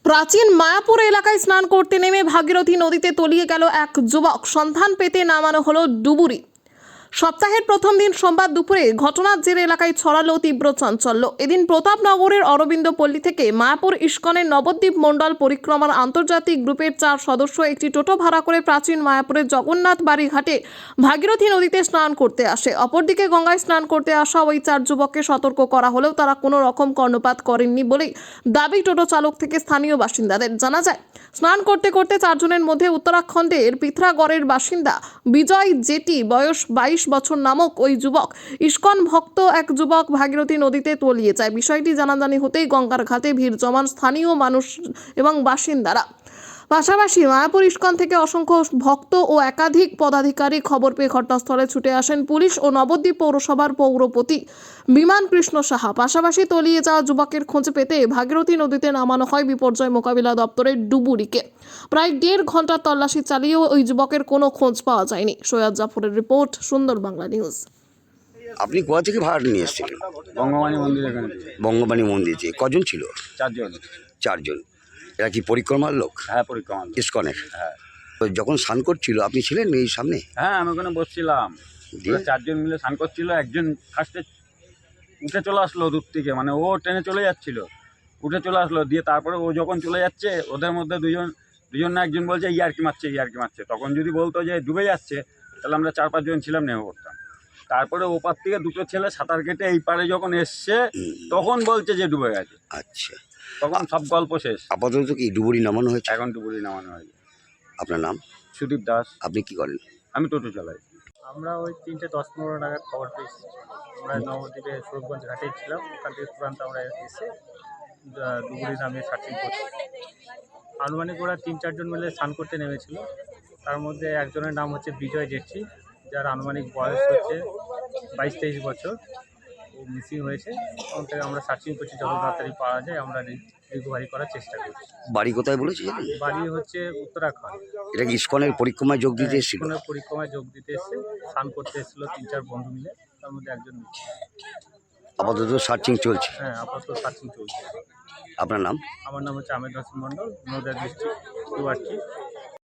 প্রাচীন মায়াপুর এলাকায় স্নান করতে নেমে ভাগীরথী নদীতে তলিয়ে গেল এক যুবক। সন্ধান পেতে নামানো হলো ডুবুরি। সপ্তাহের প্রথম দিন সোমবার দুপুরে ঘটনার জেরে এলাকায় ছড়ালো তীব্র চাঞ্চল্য। এদিন প্রতাপনগরের অরবিন্দ পল্লী থেকে মায়াপুর ইস্কনের নবদ্বীপ মণ্ডল পরিক্রমার আন্তর্জাতিক গ্রুপের 4 সদস্য একটি টোটো ভাড়া করে প্রাচীন মায়াপুরের জগন্নাথ বাড়ি ঘাটে ভাগীরথী নদীতে স্নান করতে আসে। অপরদিকে গঙ্গায় স্নান করতে আসা ওই 4 যুবককে সতর্ক করা হলেও তারা কোনো রকম কর্ণপাত করেননি বলেই দাবি টোটো চালক থেকে স্থানীয় বাসিন্দাদের। জানা যায়, স্নান করতে করতে 4 জনের মধ্যে উত্তরাখণ্ডের পিথরাগড়ের বাসিন্দা বিজয় জেটি বয়স 22 বছর নামক ওই যুবক ইস্কন ভক্ত এক যুবক ভাগীরথী নদীতে তলিয়ে যায়। বিষয়টি জানাজানি হতেই গঙ্গার ঘাটে ভিড় জমান স্থানীয় মানুষ এবং বাসিন্দারা। পাশাপাশি মায়াপুর ইস্কন থেকে অসংখ্য ভক্ত ও একাধিক পদাধিকারী খবর পেয়ে ঘটনাস্থলে ছুটে আসেন পুলিশ ও নবদ্বীপ পৌরসভার পৌরপতি বিমান কৃষ্ণ সাহা। পাশাপাশি তলিয়ে যাওয়া যুবকের খোঁজ পেতে ভাগীরথী নদীতে নামানো হয় বিপর্যয় মোকাবিলা দপ্তরের ডুবুরিকে। প্রায় 1.5 ঘন্টা তল্লাশি চালিয়েও ওই যুবকের কোনো খোঁজ পাওয়া যায়নি। সৈয়দ জাফরের রিপোর্ট, সুন্দর বাংলা নিউজ। আপনি কোথা থেকে ভাড়া নিয়ে এসেছিলেন? বঙ্গবাণী মন্দির এখানে বঙ্গবাণী মন্দির থেকে। কজন ছিল? 4 জন। 4 জন। এরা কি পরিক্রমার লোক? হ্যাঁ, পরিক্রমা। ইস্কনের? হ্যাঁ তো যখন স্নান করছিল আপনি ছিলেন এই সামনে? হ্যাঁ, আমি ওখানে বসছিলাম। দিয়ে? 4 জন মিলে স্নান করছিল। একজন ফার্স্টে উঠে চলে আসলো দূর থেকে, মানে ও ট্রেনে চলে যাচ্ছিল, উঠে চলে আসলো। দিয়ে তারপরে ও যখন চলে যাচ্ছে, ওদের মধ্যে দুজন না একজন বলছে ইয়ার্কি মারছে। তখন যদি বলতো যে ডুবে যাচ্ছে, তাহলে আমরা 4-5 জন ছিলাম, নেমে পড়তাম। তারপরে ওপার থেকে 2টো ছেলে সাঁতার কেটে এই পারে যখন এসছে, তখন বলছে যে ডুবে গেছে। আচ্ছা, তখন সব গল্প শেষ। আপাতত কি ডুবুরি নামানো হয়েছে? এখন ডুবুরি নামানো হয়েছে। আপনার নাম? সুদীপ দাস। আপনি কি করেন? আমি টোটো চালাই। আমরা ওই 3:10-15 নাগাদ খবর পেয়েছি। আমরা নবদ্বীপে সুরভগঞ্জ ঘাটে ছিলাম। ওখান থেকে তুরন্ত আমরা এসে ডুবুরি নামিয়ে সার্চিং করছি। আনুমানিক ওরা 3-4 জন মিলে স্নান করতে নেমেছিল। তার মধ্যে একজনের নাম হচ্ছে বিজয় জেঠি, যার আনুমানিক বয়স হচ্ছে 22-23 বছর। ও মিসিং হয়েছে। ওখান থেকে আমরা সার্চিং করছি, যত তাড়াতাড়ি পাওয়া যায় আমরা রিকভারি করার চেষ্টা করছি। বাড়ি কোথায় বলেছে? বাড়ি হচ্ছে উত্তরাখণ্ড। এটা কি ইস্কনের পরিক্রমায় যোগ দিতে এসেছিল? ইস্কনের পরিক্রমায় যোগ দিতে এসে স্নান করতে এসেছিল 3-4 বন্ধু মিলে, তার মধ্যে একজন মিসিং। আপাতত সার্চিং চলছে। হ্যাঁ, আপাতত সার্চিং চলছে। আপনার নাম? আমার নাম হচ্ছে আমেদ হোসেন মণ্ডল, নদিয়া ডিস্ট্রিক্ট,